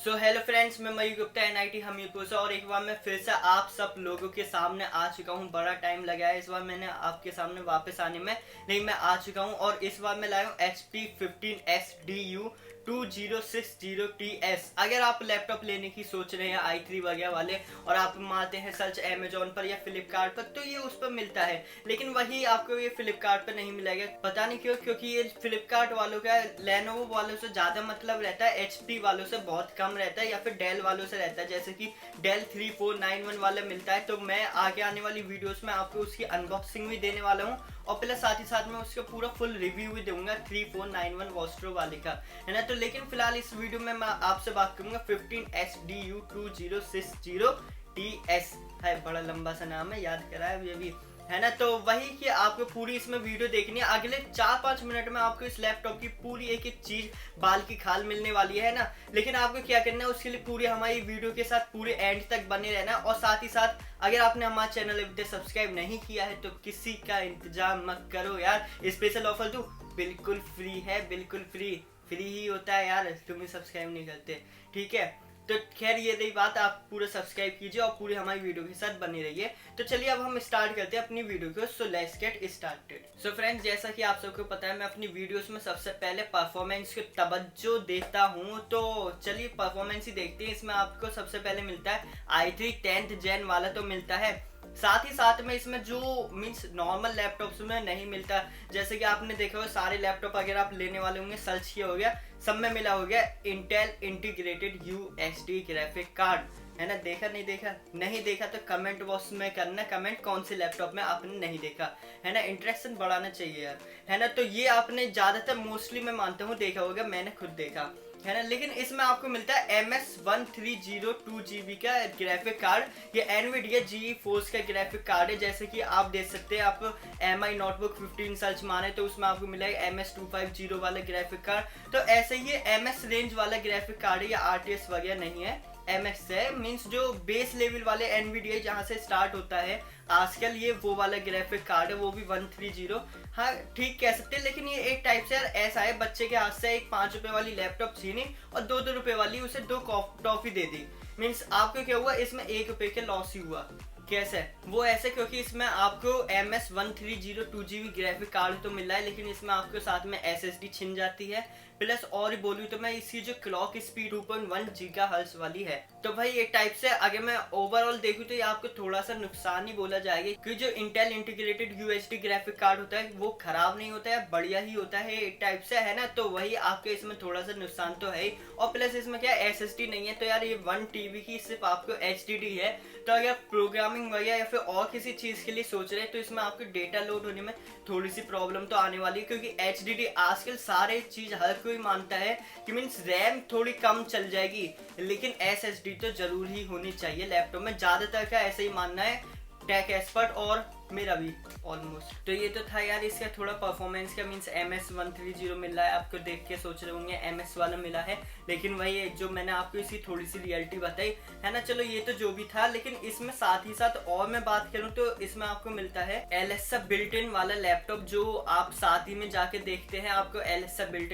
So hello friends, मैं मयूर Gupta NIT Hamirpur से और एक बार मैं फिर से आप सब लोगों के सामने आ चुका हूँ। बड़ा टाइम लगा है इस बार मैंने आपके सामने वापस आने में, नहीं मैं आ चुका हूँ। और इस बार मैं लाया हूँ HP 15SDU 2060TS। अगर आप लैपटॉप लेने की सोच रहे हैं i3 वगैरह वाले और आप मारते हैं सर्च अमेजोन पर या फ्लिपकार्ट पर, तो ये उस पर मिलता है, लेकिन वही आपको ये फ्लिपकार्ट पर नहीं मिलेगा। पता नहीं क्यों, क्योंकि ये फ्लिपकार्ट वालों का लेनोवो वालों से ज़्यादा मतलब रहता है, HP वालों से बहुत कम रहता है, या फिर डेल वालों से रहता है। जैसे कि डेल 3491 वाला मिलता है, तो मैं आगे आने वाली वीडियोस में आपको उसकी अनबॉक्सिंग भी देने वाला हूँ और प्लस साथ ही साथ में उसका पूरा फुल रिव्यू भी दूंगा 3491 वॉस्ट्रो वाले का, है ना। तो लेकिन फिलहाल इस वीडियो में मैं आपसे बात करूंगा 15SDU 2060TS है। बड़ा लंबा सा नाम है, याद करा है ये भी, है ना। तो वही कि आपको पूरी इसमें वीडियो देखनी है। अगले 4-5 मिनट में आपको इस लैपटॉप की पूरी एक एक चीज बाल की खाल मिलने वाली है ना। लेकिन आपको क्या करना है, उसके लिए पूरी हमारी वीडियो के साथ पूरे एंड तक बने रहना। और साथ ही साथ अगर आपने हमारा चैनल अभी तक सब्सक्राइब नहीं किया है तो किसी का इंतजाम मत करो यार। स्पेशल ऑफर दूं, बिल्कुल फ्री है, बिल्कुल फ्री ही होता है यार, तुम्हें सब्सक्राइब नहीं करते, ठीक है। तो खैर ये रही बात, आप पूरा सब्सक्राइब कीजिए और पूरी हमारी वीडियो के साथ बने रहिए। तो चलिए अब हम स्टार्ट करते हैं अपनी वीडियो को। So let's get started. So friends, जैसा कि आप सबको पता है, मैं अपनी वीडियोस में सबसे पहले परफॉर्मेंस को तवज्जो देता हूं। तो चलिए परफॉर्मेंस ही देखते हैं। इसमें आपको सबसे पहले मिलता है i3 10th Gen वाला तो मिलता है। साथ ही साथ में इसमें जो मीन्स नॉर्मल लैपटॉप्स में नहीं मिलता, जैसे कि आपने देखा हो सारे लैपटॉप अगर आप लेने वाले होंगे, सर्च किया हो गया, सब में मिला हो गया Intel integrated USD graphic card, है ना। देखा नहीं देखा, नहीं देखा तो कमेंट बॉक्स में करना कमेंट, कौन से लैपटॉप में आपने नहीं देखा, है ना। इंटरेक्शन बढ़ाना चाहिए यार, है ना। तो ये आपने ज़्यादातर मोस्टली मैं मानता हूँ देखा होगा, मैंने खुद देखा, है ना। लेकिन इसमें आपको मिलता है MS1302GB का ग्राफिक कार्ड। ये एनवीडिया GeForce का ग्राफिक कार्ड है। जैसे कि आप देख सकते हैं, आप MI नोटबुक 15 सर्च मारे तो उसमें आपको मिलेगा MS250 वाला ग्राफिक कार्ड। तो ऐसे ही MS रेंज वाला ग्राफिक कार्ड है, या RTS वगैरह नहीं है, MS है। मीन्स जो बेस लेवल वाले एनवीडिया जहाँ से स्टार्ट होता है आजकल, ये वो वाला ग्राफिक कार्ड है, वो भी 130। हाँ ठीक कह सकते हैं, लेकिन ये एक टाइप से यार ऐसा है, बच्चे के हाथ से एक 5 रुपए वाली लैपटॉप छीनी और 2-2 रुपए वाली उसे 2 टॉफी दे दी। मीन्स आपको क्या हुआ, इसमें 1 रुपए के लॉस ही हुआ। कैसे? वो ऐसे क्योंकि इसमें आपको MS1302GB ग्राफिक कार्ड तो मिल रहा है, लेकिन इसमें आपको साथ में SSD छिन जाती है। प्लस और बोलूँ तो मैं इसकी जो क्लॉक स्पीड 2.1 GHz वाली है। तो भाई एक टाइप से अगर मैं ओवरऑल देखूँ तो ये आपको थोड़ा सा नुकसान ही बोला जाएगा, क्योंकि जो Intel integrated USD graphic card होता है वो खराब नहीं होता है, बढ़िया ही होता है एक टाइप से, है ना। तो वही आपके इसमें थोड़ा सा नुकसान तो है। और प्लस इसमें क्या SSD नहीं है, तो यार ये 1 TB की सिर्फ आपको HDD है। तो अगर प्रोग्रामिंग वगैरह या फिर और किसी चीज़ के लिए सोच रहे हैं तो इसमें आपको डेटा लोड होने में थोड़ी सी प्रॉब्लम तो आने वाली है, क्योंकि HDD आजकल सारे चीज़ हर कोई मानता है कि मीन्स रैम थोड़ी कम चल जाएगी, लेकिन SSD तो जरूर ही होनी चाहिए लैपटॉप में। ज़्यादातर का ऐसा ही मानना है, टेक एक्सपर्ट और मेरा भी ऑलमोस्ट। तो ये तो था यार इसका थोड़ा परफॉर्मेंस का। मीन्स MS130 मिल रहा है, आपको देख के सोच रहे होंगे MS वाला मिला है, लेकिन वही जो मैंने आपको इसकी थोड़ी सी रियलिटी बताई, है ना। चलो ये तो जो भी था, लेकिन इसमें साथ ही साथ और मैं बात करूँ तो इसमें आपको मिलता है LSA बिल्ट इन वाला लैपटॉप, जो आप साथ ही में जाके देखते हैं आपको LSA बिल्ट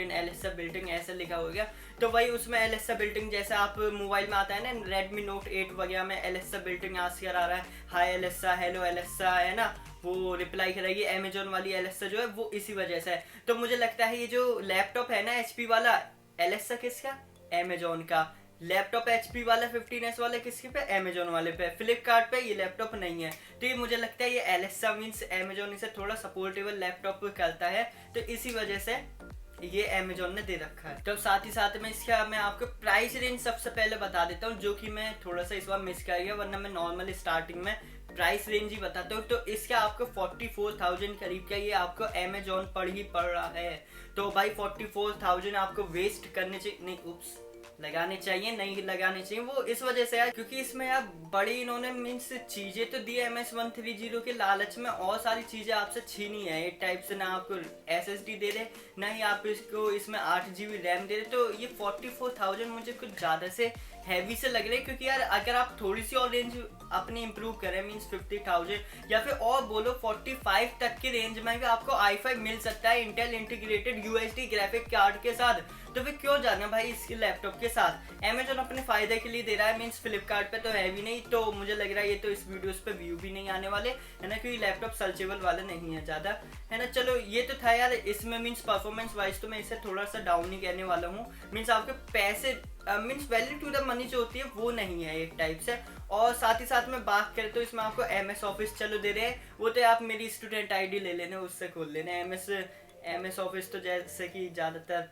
इन ऐसा लिखा होगा। तो वही उसमें LSA बिल्ट इन जैसे आप मोबाइल में आता है ना, Redmi Note 8 वगैरह में LSA बिल्ट इन आजकल आ रहा है, हाई LSA, हेलो LSA, है ना, वो रिप्लाई करेगी। अमेजोन वाली LSA जो है वो इसी वजह से है। तो मुझे लगता है ये जो लैपटॉप है ना HP वाला, LSA किसका? अमेजोन का। लैपटॉप HP वाला 15S वाला किसके पे? अमेजोन वाले पे। फ्लिपकार्ट पे ये लैपटॉप नहीं है, तो ये मुझे लगता है ये LSA मीन्स अमेजोन इसे थोड़ा सपोर्टेबल लैपटॉप करता है, तो इसी वजह से ये अमेजोन ने दे रखा है। तो साथ ही साथ में इसका मैं आपको प्राइस रेंज सबसे पहले बता देता हूँ, जो कि मैं थोड़ा सा इस बार मिस कर गया, वरना मैं नॉर्मल स्टार्टिंग में प्राइस रेंज ही बताता हूँ। तो इसका आपको 44,000 करीब का ये आपको अमेजोन पर ही पड़ रहा है। तो भाई 44,000 आपको वेस्ट करने चाहिए नहीं, उप्स, लगाने चाहिए, नहीं लगाने चाहिए। वो इस वजह से यार क्योंकि इसमें यार बड़ी इन्होंने मीन्स चीजें तो दी MS130 के लालच में, और सारी चीजें आपसे छीनी है एक टाइप से। ना आपको SSD दे रहे, ना ही आप इसको इसमें 8GB रैम दे रहे। तो ये 44,000 मुझे कुछ ज्यादा से हैवी से लग रहे हैं, क्योंकि यार अगर आप थोड़ी सी और रेंज अपनी इंप्रूव करें, मीन्स 50,000 या फिर और बोलो 45 तक की रेंज में भी आपको i5 मिल सकता है Intel integrated USD graphic card के साथ। तो फिर क्यों जाना भाई इसके लैपटॉप के साथ। अमेजोन अपने फायदे के लिए दे रहा है, मीन्स फ्लिपकार्ट पे तो है भी नहीं, तो मुझे लग रहा है ये तो इस वीडियोस पे व्यू भी नहीं आने वाले है ना, क्योंकि लैपटॉप सर्चेबल वाले नहीं है ज़्यादा है ना। चलो ये तो था यार, इसमें मीन्स परफॉर्मेंस वाइज तो मैं इसे थोड़ा सा डाउन ही कहने वाला हूँ। मीन्स आपके पैसे means value to the money जो होती है वो नहीं है एक टाइप से। और साथ ही साथ में बात करें तो इसमें आपको MS ऑफिस चलो दे रहे हैं, वो तो आप मेरी स्टूडेंट ID ले लेने, उससे खोल लेने। MS ऑफिस तो जैसे कि ज़्यादातर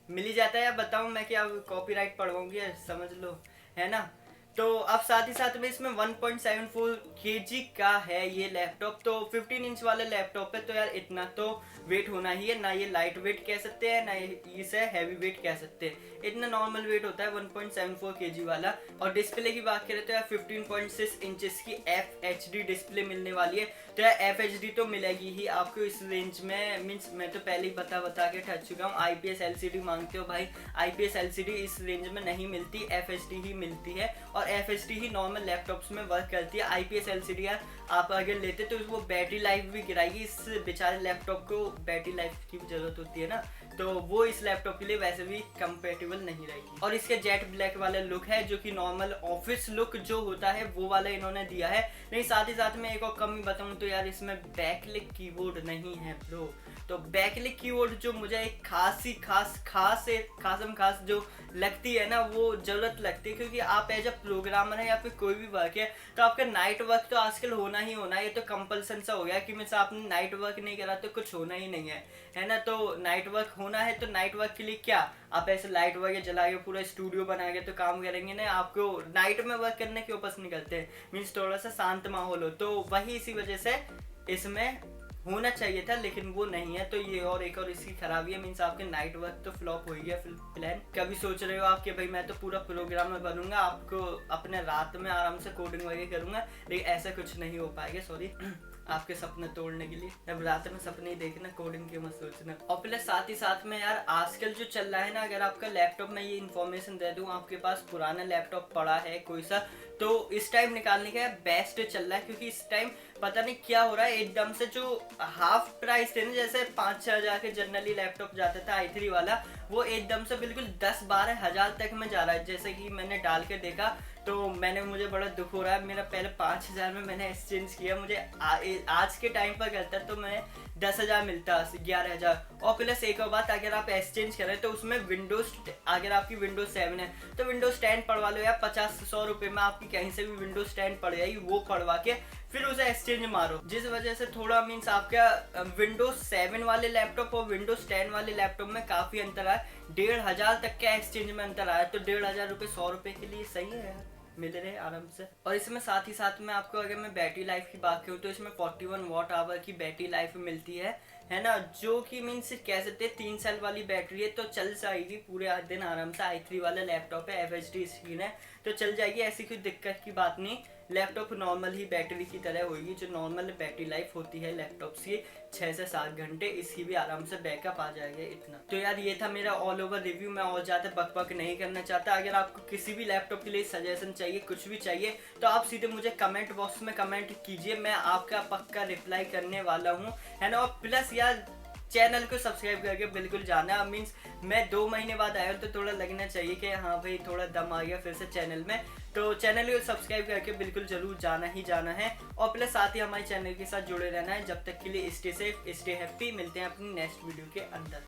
मिल ही जाता है, या बताऊँ मैं कि आप कॉपीराइट पढ़वाऊंगी, समझ लो है ना। तो अब साथ ही साथ में इसमें 1.74 kg का है ये लैपटॉप, तो 15 इंच वाले लैपटॉप है, तो यार इतना तो वेट होना ही है ना। ये लाइट वेट कह सकते हैं ना इसे हैवी वेट कह सकते हैं, इतना नॉर्मल वेट होता है 1.74 kg वाला। और डिस्प्ले की बात करें तो यार 15.6 इंचेस की FHD डिस्प्ले मिलने वाली है। तो यार FHD तो मिलेगी ही आपको इस रेंज में, मीन्स मैं तो पहले ही बता के ठग चुका हूँ। IPS LCD मांगते हो भाई, IPS LCD इस रेंज में नहीं मिलती, FHD ही मिलती है। और FHD ही नॉर्मल लैपटॉप्स में वर्क करती है। IPS LCD यार आप अगर लेते तो वो बैटरी लाइफ भी गिराएगी, इस बेचारे लैपटॉप को बैटरी लाइफ की भी जरूरत होती है ना, तो वो इस लैपटॉप के लिए वैसे भी कंपेटेबल नहीं रहेगी। और इसके जेट ब्लैक वाला लुक है, जो कि नॉर्मल ऑफिस लुक जो होता है वो वाला इन्होंने दिया है। नहीं साथ ही साथ में एक और कमी बताऊं तो यार इसमें बैकलिक कीबोर्ड नहीं है ब्रो। तो बैकलिक कीबोर्ड जो मुझे एक खास जो लगती है ना, वो जरूरत लगती है, क्योंकि आप एज अ प्रोग्रामर है या फिर कोई भी वर्क है तो आपका नाइट वर्क तो आजकल होना ही होना है। ये तो कंपल्सन सा हो गया कि मीन्स आपने नाइट वर्क नहीं करा तो कुछ होना ही नहीं है ना। तो नाइट वर्क होना है, तो नाइट वर्क के लिए क्या आप ऐसे लाइट वगैरह जला के पूरा स्टूडियो बना के तो काम करेंगे ना। आपको नाइट में वर्क करने क्यों पसंद करते हैं, मीन्स थोड़ा सा शांत माहौल हो, तो वही इसी वजह से इसमें होना चाहिए था, लेकिन वो नहीं है। तो ये और एक और इसकी खराबी है, मीन्स आपके नाइट वर्क तो फ्लॉप हो गया फिर प्लान। कभी सोच रहे हो आप कि भाई मैं तो पूरा प्रोग्रामर बनूंगा, आपको अपने रात में आराम से कोडिंग वगैरह करूंगा, लेकिन ऐसा कुछ नहीं हो पाएगा, सॉरी आपके सपने तोड़ने के लिए। अब रात में सपने ही देखना, कोडिंग की मत सोचना। और प्लस साथ ही साथ में यार आजकल जो चल रहा है ना, अगर आपका लैपटॉप में ये इन्फॉर्मेशन दे दूं, आपके पास पुराना लैपटॉप पड़ा है कोई सा, तो इस टाइम निकालने का बेस्ट चल रहा है, क्योंकि इस टाइम पता नहीं क्या हो रहा है, एकदम से जो हाफ प्राइस थे ना, जैसे 5-6 हज़ार के जनरली लैपटॉप जाता था i3 वाला, वो एकदम से बिल्कुल 10-12 हज़ार तक में जा रहा है। जैसे कि मैंने डाल के देखा तो मुझे बड़ा दुख हो रहा है, मेरा पहले 5,000 में मैंने एक्सचेंज किया, मुझे आज के टाइम पर करता तो मैं 10,000 मिलता, 11,000। और प्लस एक और बात, अगर आप एक्सचेंज करें तो उसमें विंडोज, अगर आपकी विंडोज 7 है तो विंडोज 10 पढ़वा लो यार, 50-100 रुपये में आपकी कहीं से भी विंडोज 10 पड़ जाएगी, वो पढ़वा के फिर उसे एक्सचेंज मारो। जिस वजह से थोड़ा मीन्स आपका विंडोज 7 वाले लैपटॉप और विंडोज 10 वाले लैपटॉप में काफ़ी अंतर है, 1,500 तक का एक्सचेंज में अंतर आया। तो 1,500 रुपये 100 रुपये के लिए सही है यार, मिल रहे आराम से। और इसमें साथ ही साथ में आपको अगर मैं बैटरी लाइफ की बात करूँ तो इसमें 41 वॉट आवर की बैटरी लाइफ मिलती है ना, जो कि मीन्स कह सकते हैं 3 साल वाली बैटरी है, तो चल जाएगी पूरे दिन आराम से। i3 वाला लैपटॉप है, FHD स्क्रीन है, तो चल जाएगी, ऐसी कोई दिक्कत की बात नहीं। लैपटॉप नॉर्मल ही बैटरी की तरह होगी, जो नॉर्मल बैटरी लाइफ होती है लैपटॉप्स की 6 से 7 घंटे, इसकी भी आराम से बैकअप आ जाएगा इतना। तो यार ये था मेरा ऑल ओवर रिव्यू, मैं और ज़्यादा बकबक नहीं करना चाहता। अगर आपको किसी भी लैपटॉप के लिए सजेशन चाहिए, कुछ भी चाहिए, तो आप सीधे मुझे कमेंट बॉक्स में कमेंट कीजिए, मैं आपका पक्का रिप्लाई करने वाला हूँ, है ना। और प्लस यार चैनल को सब्सक्राइब करके बिल्कुल जाना, मीन्स मैं 2 महीने बाद आया हूँ तो थोड़ा लगना चाहिए कि हाँ भाई थोड़ा दम आ गया फिर से चैनल में, तो चैनल को सब्सक्राइब करके बिल्कुल जरूर जाना ही जाना है। और प्लस साथ ही हमारे चैनल के साथ जुड़े रहना है। जब तक के लिए स्टे सेफ, स्टे हैप्पी, मिलते हैं अपनी नेक्स्ट वीडियो के अंदर।